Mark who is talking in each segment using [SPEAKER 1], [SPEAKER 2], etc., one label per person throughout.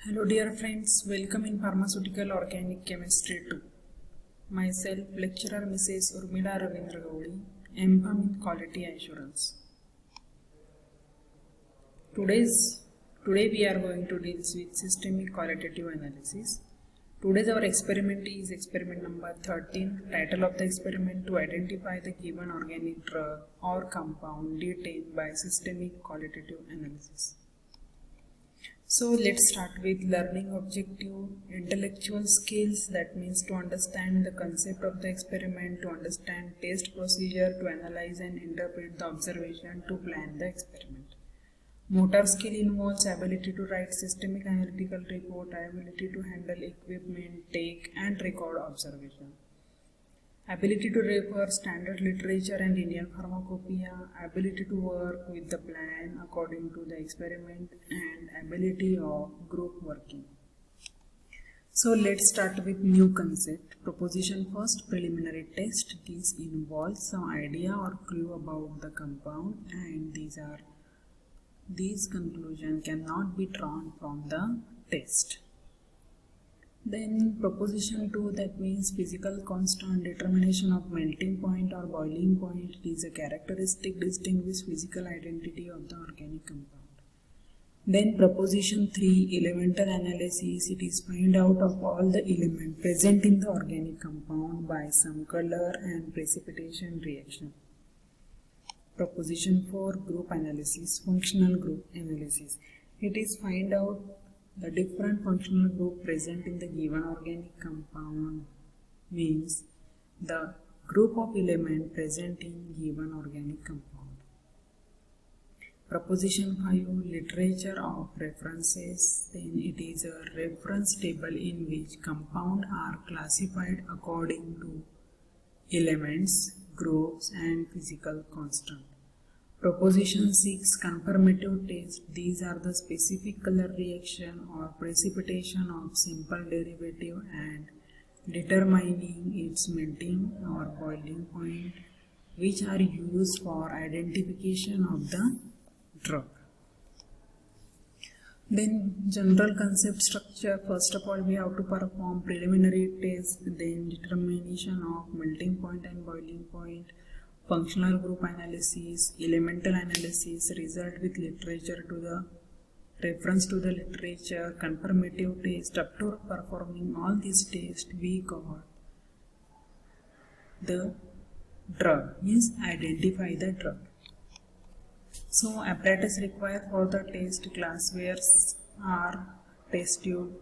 [SPEAKER 1] Hello dear friends, welcome in Pharmaceutical Organic Chemistry 2. Myself, lecturer Mrs. Urmila Ravindra Gaudi, M.Pharm in Quality Assurance. Today we are going to deal with systemic qualitative analysis. Today's our experiment is experiment number 13. Title of the experiment: to identify the given organic drug or compound detailed by systemic qualitative analysis. So let's start with learning objective, intellectual skills, that means to understand the concept of the experiment, to understand test procedure, to analyze and interpret the observation, to plan the experiment. Motor skill involves ability to write systemic analytical report, ability to handle equipment, take and record observation. Ability to refer standard literature and Indian pharmacopoeia, ability to work with the plan according to the experiment, and ability of group working. So let's start with new concept. Proposition first, preliminary test. This involves some idea or clue about the compound, and these conclusions cannot be drawn from the test. Then proposition 2, that means physical constant, determination of melting point or boiling point. It is a characteristic distinguish physical identity of the organic compound. Then proposition 3, elemental analysis. It is find out of all the elements present in the organic compound by some color and precipitation reaction. Proposition 4, group analysis, functional group analysis. It is find out the different functional group present in the given organic compound, means the group of elements present in given organic compound. Proposition 5, literature of references. Then it is a reference table in which compounds are classified according to elements, groups and physical constant. Proposition 6, confirmative test. These are the specific color reaction or precipitation of simple derivative and determining its melting or boiling point, which are used for identification of the drug. Then general concept structure. First of all, we have to perform preliminary test, then determination of melting point and boiling point, functional group analysis, elemental analysis, result with literature to the reference to the literature, confirmative test. After performing all these tests, we got the drug, means identify the drug. So apparatus required for the test: glasswares are test tube,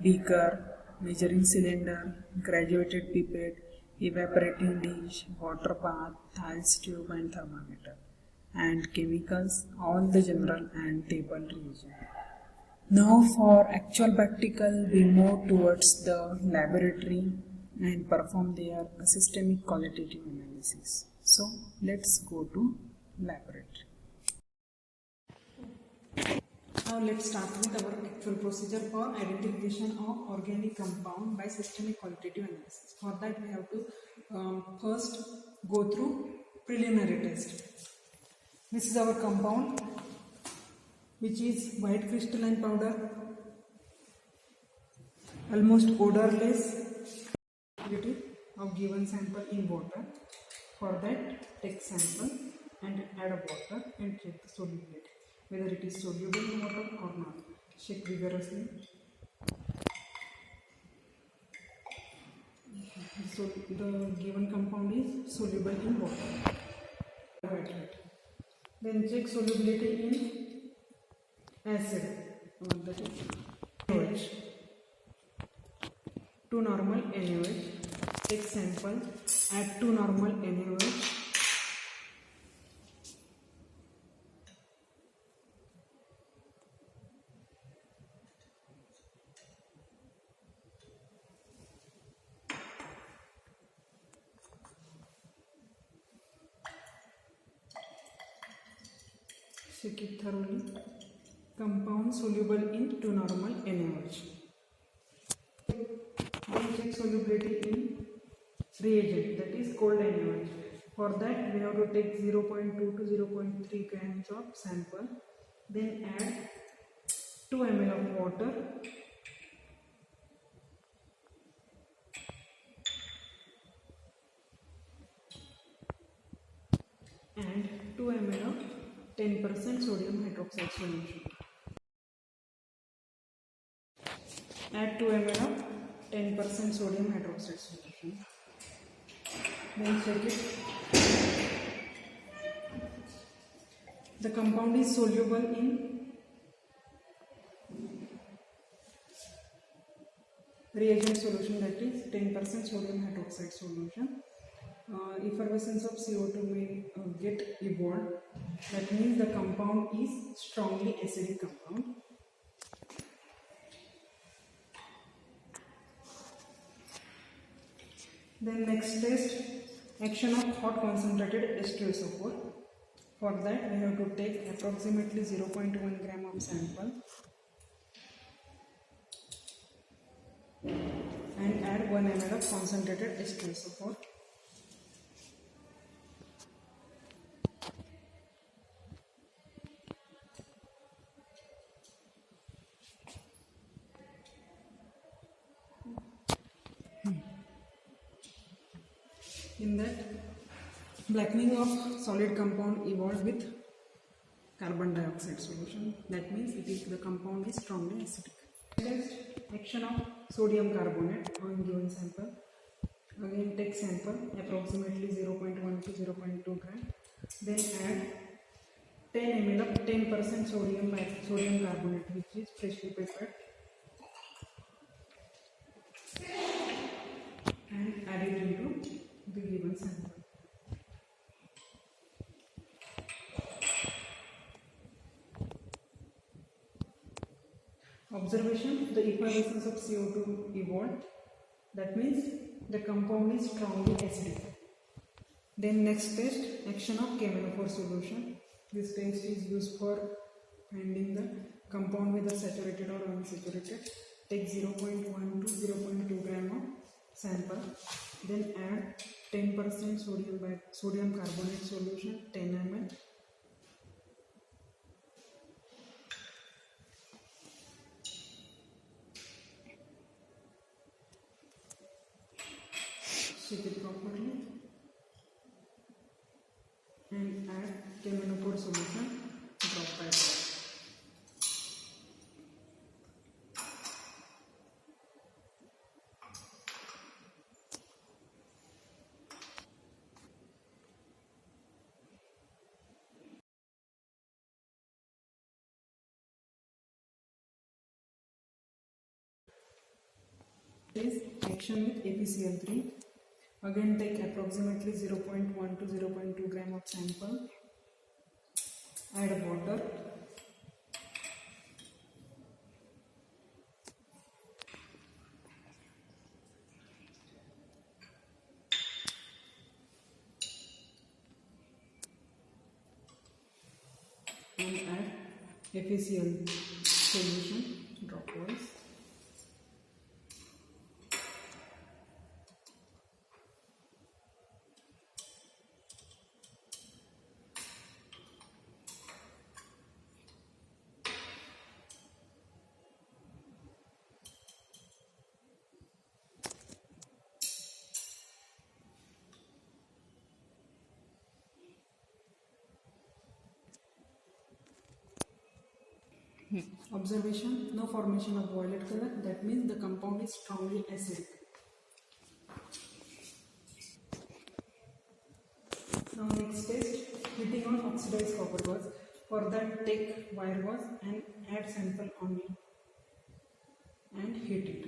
[SPEAKER 1] beaker, measuring cylinder, graduated pipette, evaporating dish, water bath, Thales tube and thermometer. And chemicals, all the general and table reagent. Now for actual practical, we move towards the laboratory and perform their systemic qualitative analysis. So let's go to laboratory. Now let's start with our actual procedure for identification of organic compound by systemic qualitative analysis. For that we have to first go through preliminary test. This is our compound, which is white crystalline powder, almost odorless. Of given sample in water. For that, take sample and add water and check the solubility, whether it is soluble in water or not. Check vigorously. So the given compound is soluble in water. Then check solubility in acid, that is NaOH. To normal NaOH. Take sample, add to normal NaOH. Check it thoroughly. Compound soluble in 2 normal NaOH. Then check solubility in reagent, that is cold NaOH. For that we have to take 0.2 to 0.3 grams of sample. Then add 2 ml of water 10% sodium hydroxide solution. Add 2 ml of 10% sodium hydroxide solution. Then check it. The compound is soluble in reagent solution, that is 10% sodium hydroxide solution. Effervescence of CO2 may get evolved. That means the compound is strongly acidic compound. Then next test, action of hot concentrated H2SO4. For that we have to take approximately 0.1 gram of sample and add 1 ml of concentrated H2SO4. In that, blackening of solid compound evolved with carbon dioxide solution. That means the compound is strongly acidic. Next, action of sodium carbonate on given sample. Again, take sample approximately 0.1 to 0.2 gram. Then add 10 ml of 10% sodium carbonate, which is freshly prepared, and add it into the given sample. Observation, the effervescence of CO2 evolved. That means the compound is strongly acidic. Then next test, action of KMnO4 solution. This test is used for finding the compound with a saturated or unsaturated. Take 0.1 to 0.2 gram of sample. Then add 10% sodium carbonate solution, 10 ml. Shake it properly and add KMnO4 solution drop by drop. Is action with APCl3. Again, take approximately 0.1 to 0.2 gram of sample, add water, and add APCl solution dropwise. Observation, no formation of violet color. That means the compound is strongly acidic. Now next test, heating on oxidized copper gauze. For that, take wire gauze and add sample on it and heat it.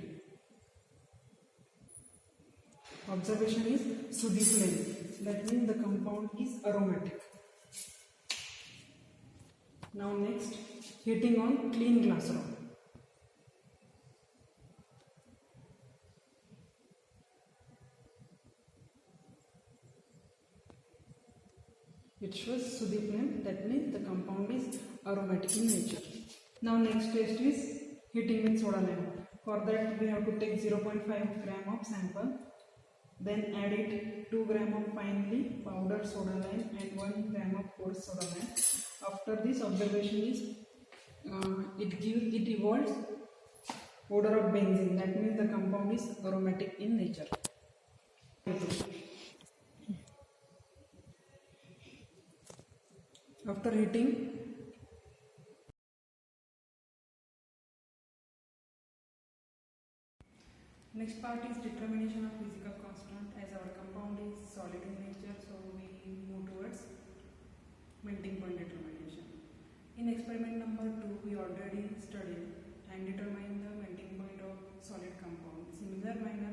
[SPEAKER 1] Observation is Sodhi flame. That means the compound is aromatic. Now next, heating on clean glass rod. It shows Sodhi flame. That means the compound is aromatic in nature. Now next test is heating with soda lime. For that we have to take 0.5 gram of sample, then add it 2 gram of finely powdered soda lime and 1 gram of coarse soda lime. After this, observation is it evolves odor of benzene. That means the compound is aromatic in nature. After heating, next part is determination of physical constant. As our compound is solid in nature, so we move towards melting point determination. In experiment number 2, we already studied and determined the melting point of solid compound. Similar manner,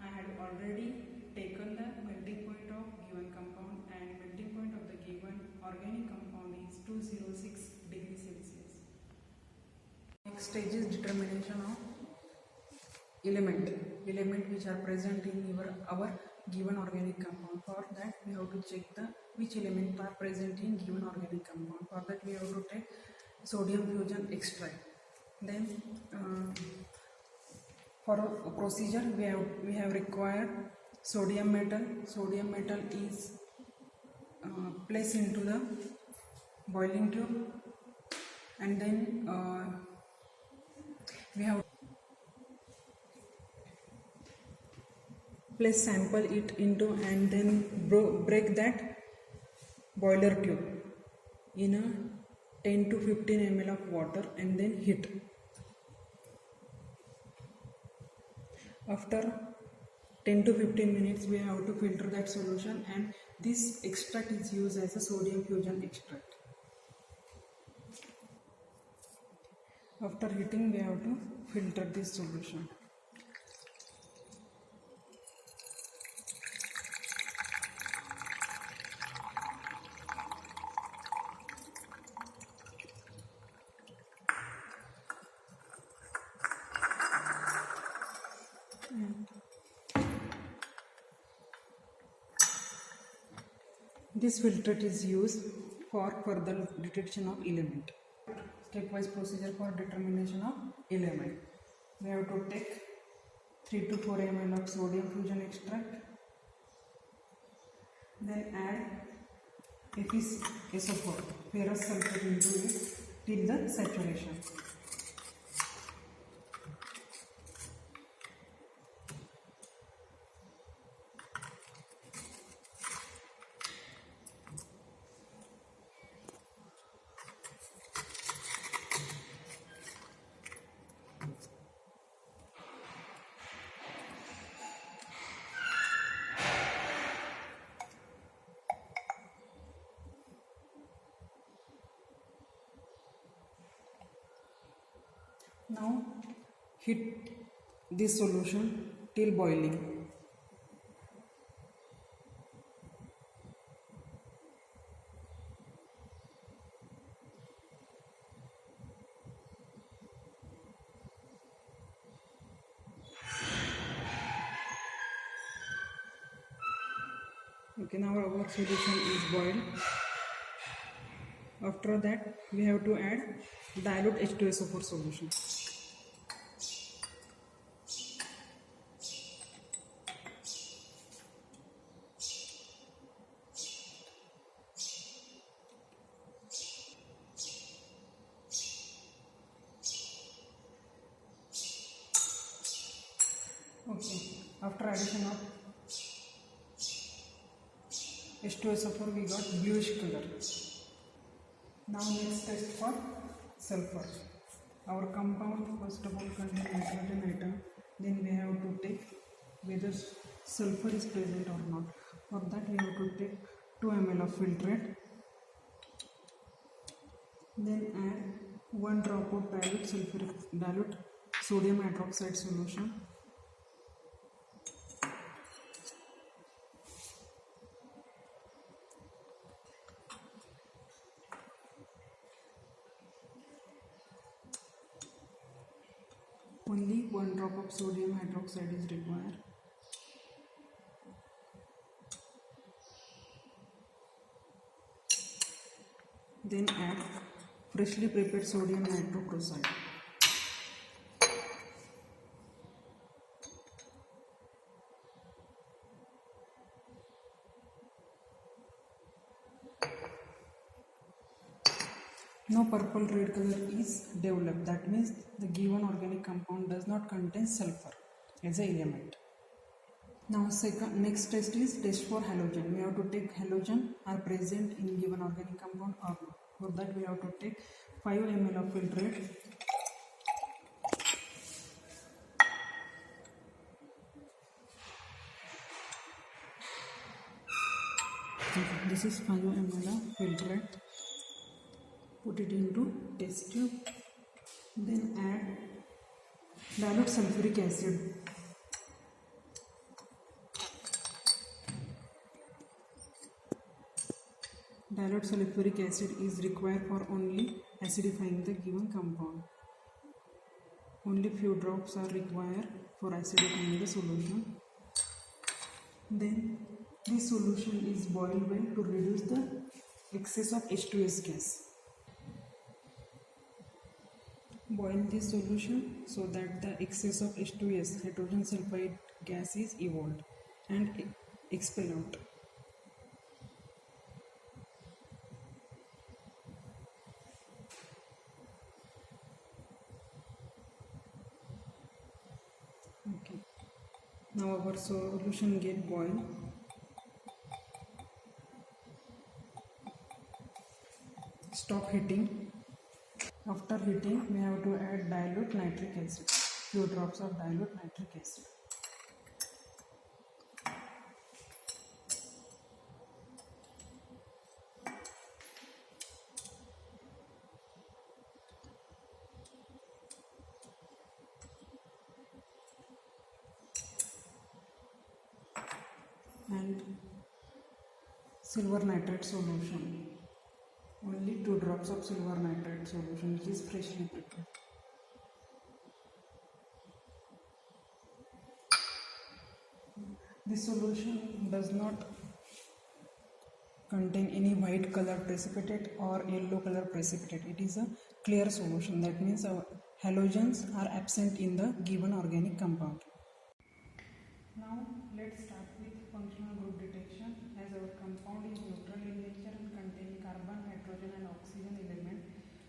[SPEAKER 1] I had already taken the melting point of given compound, and melting point of the given organic compound is 206 degrees Celsius. Next stage is determination of element which are present in our given organic compound. For that we have to check which elements are present in given organic compound. For that we have to take sodium fusion extract. Then for a procedure we have required sodium metal. Sodium metal is placed into the boiling tube, and then we have place sample it into, and then break that boiler tube in a 10 to 15 ml of water, and then heat. After 10 to 15 minutes we have to filter that solution, and this extract is used as a sodium fusion extract. After heating we have to filter this solution. This filtrate is used for further detection of element. Stepwise procedure for determination of element. We have to take 3 to 4 ml of sodium fusion extract, then add FeSO4, ferrous sulfate, into it till the saturation. Now heat this solution till boiling. Okay, now our solution is boiled. After that we have to add dilute H2SO4 solution. Okay, after addition of H2SO4 we got bluish color. Now next test for sulfur. Our compound first of all contains nitrogen atom. Then we have to take whether sulfur is present or not. For that we have to take 2 ml of filtrate. Then add 1 drop of dilute sodium hydroxide solution. Only 1 drop of sodium hydroxide is required. Then add freshly prepared sodium nitroprusside. Now purple red color is developed. That means the given organic compound does not contain sulfur as an element. Now next test is test for halogen. We have to take halogen are present in given organic compound or not. For that we have to take 5 ml of filtrate. This is 5 ml of filtrate. Put it into test tube. Then add dilute sulfuric acid. Dilute sulfuric acid is required for only acidifying the given compound. Only few drops are required for acidifying the solution. Then this solution is boiled well to reduce the excess of H2S gas. Boil this solution so that the excess of H2S, hydrogen sulfide gas, is evolved and expel out. Okay. Now our solution get boiled. Stop heating. After heating, we have to add dilute nitric acid. Few drops of dilute nitric acid. And silver nitrate solution. Only 2 drops of silver nitrate solution, which is freshly prepared. This solution does not contain any white color precipitate or yellow color precipitate. It is a clear solution. That means our halogens are absent in the given organic compound. Now let's start with functional group detection. As our compound is neutral in nature and containing carbon, hydrogen and oxygen element,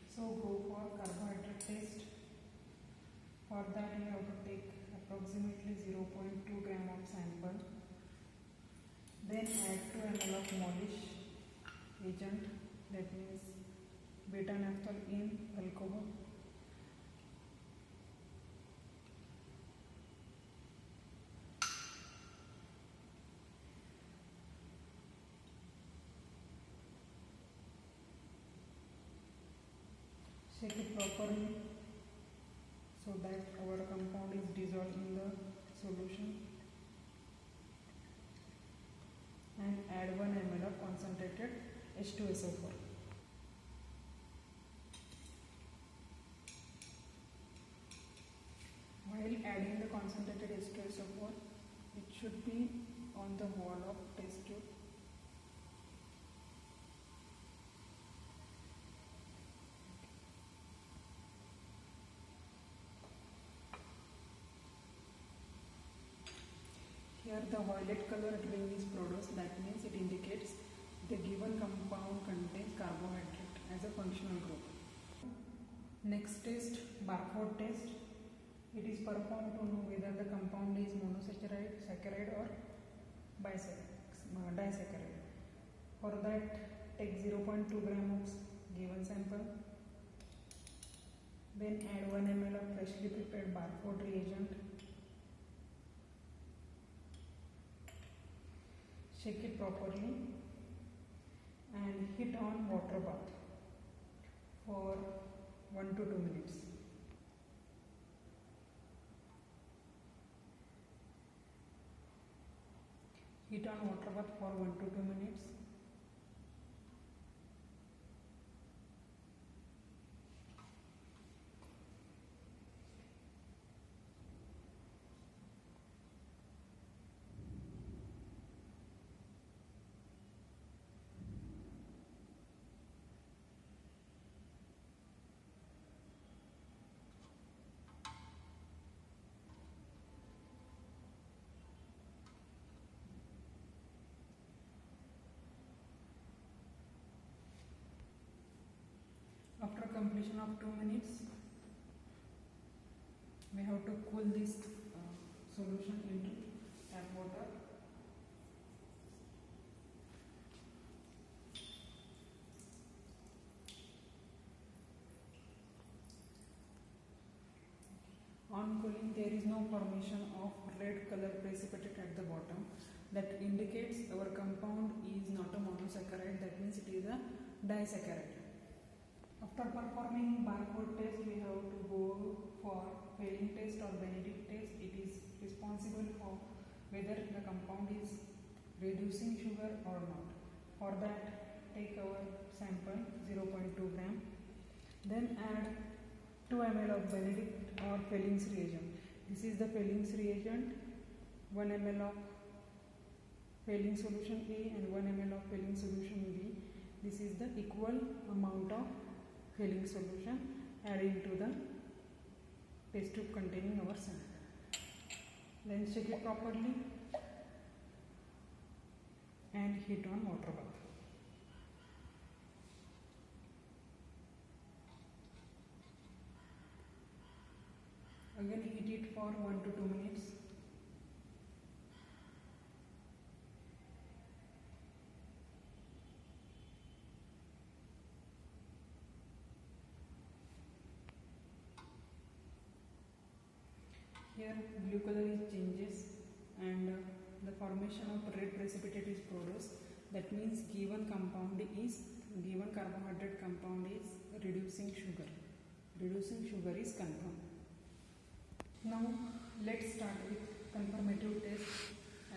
[SPEAKER 1] so go for carbohydrate test. For that we have to take approximately 0.2 gram of sample. Then add 2 ml of Molish agent, that means beta naphthalene alcohol. Shake it properly so that our compound is dissolved in the solution, and add 1 ml of concentrated H2SO4. While adding the concentrated H2SO4, it should be on the wall of test tube. Here the violet color ring is produced, that means it indicates the given compound contains carbohydrate as a functional group. Next test, Barford test. It is performed to know whether the compound is monosaccharide, saccharide or disaccharide. For that, take 0.2 gram of given sample. Then add 1 ml of freshly prepared Barford reagent. Shake it properly and heat on water bath for 1 to 2 minutes. Heat on water bath for 1 to 2 minutes. After completion of 2 minutes, we have to cool this solution into tap water. On cooling, there is no formation of red color precipitate at the bottom. That indicates our compound is not a monosaccharide, that means it is a disaccharide. After performing barcode test, we have to go for Fehling test or Benedict test. It is responsible for whether the compound is reducing sugar or not. For that, take our sample 0.2 gram, then add 2 ml of Benedict or Fehling's reagent. This is the Fehling's reagent, 1 ml of Fehling solution A and 1 ml of Fehling solution B. This is the equal amount of Fehling solution added to the test tube containing our sample. Then shake it properly and heat on water bath. Again heat it for 1 to 2 minutes. Here blue color is changes and the formation of red precipitate is produced. That means given carbohydrate compound is reducing sugar. Reducing sugar is confirmed. Now let's start with confirmative test.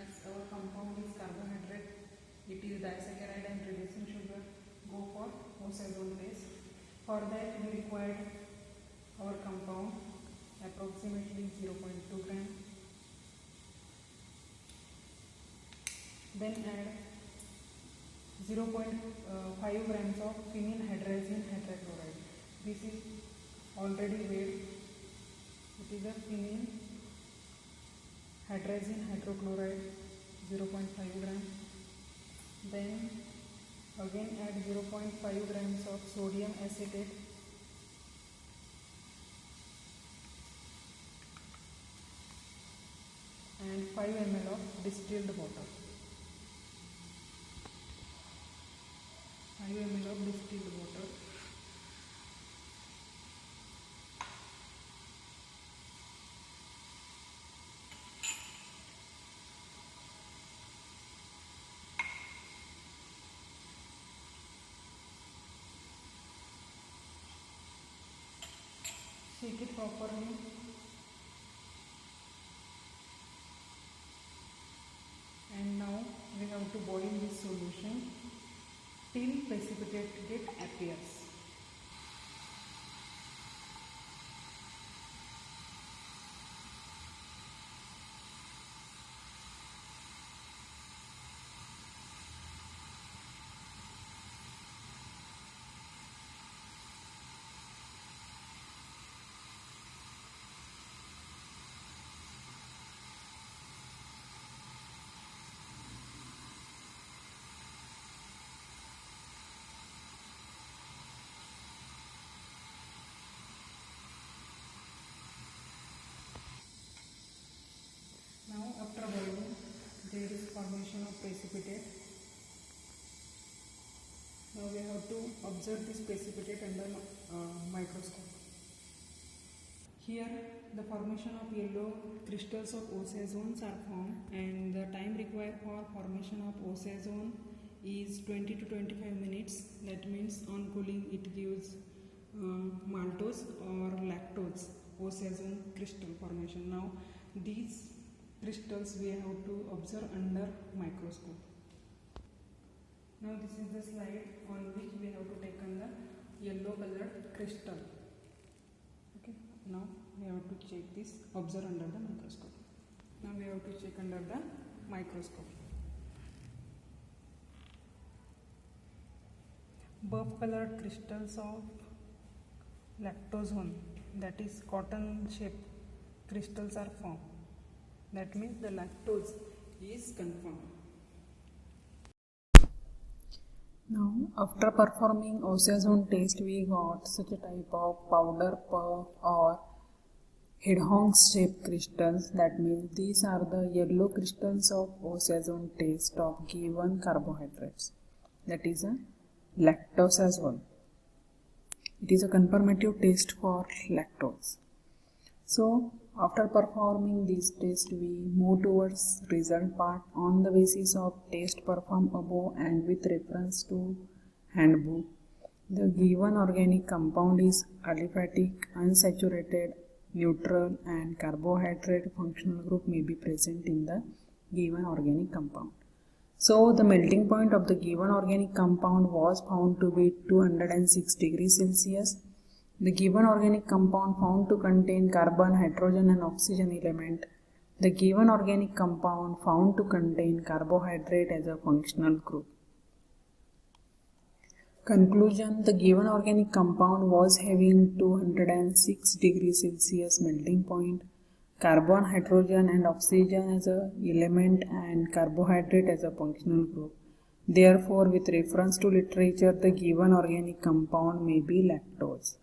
[SPEAKER 1] As our compound is carbohydrate, it is disaccharide and reducing sugar. Go for Oxazole test. For that we required our compound approximately 0.2 gram. Then add 0.5 grams of phenylhydrazine hydrochloride. This is already weighed. It is a phenylhydrazine hydrochloride 0.5 gram. Then again add 0.5 grams of sodium acetate. And 5 ml of distilled water. 5 ml of distilled water. Shake it properly. And now we have to boil this solution till precipitate appears. Now after boiling, there is formation of precipitate. Now we have to observe this precipitate under microscope. Here the formation of yellow crystals of oxazones are formed, and the time required for formation of oxazone is 20 to 25 minutes. That means on cooling it gives maltose or lactose oxazone crystal formation. Now these crystals we have to observe under microscope. Now this is the slide on which we have to take the yellow colored crystal. Okay. Now we have to check this, observe under the microscope. Now we have to check under the microscope. Buff colored crystals of lactozone, that is cotton shaped crystals are formed. That means the lactose is confirmed. Now, after performing oxazone test, we got such a type of powder puff or Hedgehog shaped crystals, that means these are the yellow crystals of oxazone taste of given carbohydrates, that is a lactose as well. It is a confirmative test for lactose. So after performing this test, we move towards result part on the basis of test performed above and with reference to handbook. The given organic compound is aliphatic, unsaturated, neutral, and carbohydrate functional group may be present in the given organic compound. So the melting point of the given organic compound was found to be 206 degrees Celsius. The given organic compound found to contain carbon, hydrogen and oxygen element. The given organic compound found to contain carbohydrate as a functional group. Conclusion: the given organic compound was having 206 degrees Celsius melting point, carbon, hydrogen and oxygen as a element and carbohydrate as a functional group. Therefore, with reference to literature, the given organic compound may be lactose.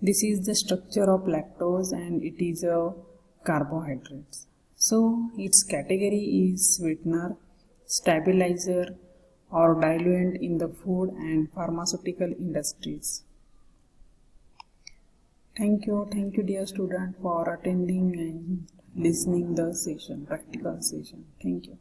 [SPEAKER 1] This is the structure of lactose and it is a carbohydrate. So its category is sweetener, stabilizer or diluent in the food and pharmaceutical industries. Thank you dear student for attending and listening the session, practical session. Thank you.